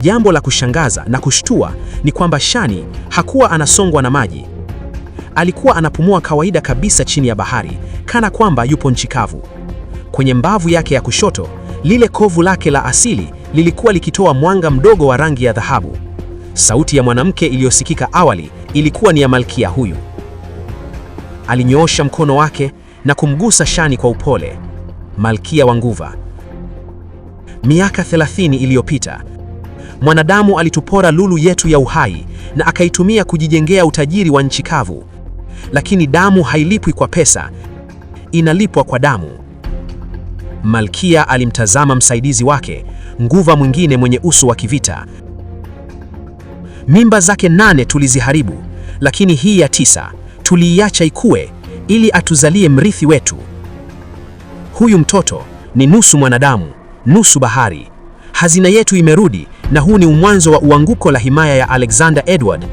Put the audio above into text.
Jambo la kushangaza na kushtua ni kwamba Shani hakuwa anasongwa na maji. Alikuwa anapumua kawaida kabisa chini ya bahari, kana kwamba yupo nchi kavu. Kwenye mbavu yake ya kushoto, lile kovu lake la asili lilikuwa likitoa mwanga mdogo wa rangi ya dhahabu. Sauti ya mwanamke iliyosikika awali ilikuwa ni ya malkia huyu. Alinyoosha mkono wake na kumgusa Shani kwa upole. Malkia wa Nguva. Miaka 30 iliyopita, mwanadamu alitupora lulu yetu ya uhai na akaitumia kujijengea utajiri wa nchi kavu. Lakini damu hailipwi kwa pesa, inalipwa kwa damu. Malkia alimtazama msaidizi wake, Nguva mwingine mwenye uso wa kivita. Mimba zake 8 tuliziharibu, lakini hii ya 9 tuliiacha ikue ili atuzalie mrithi wetu. Huyu mtoto ni nusu mwanadamu, nusu bahari. Hazina yetu imerudi, na huu ni mwanzo wa uanguko la himaya ya Alexander Edward.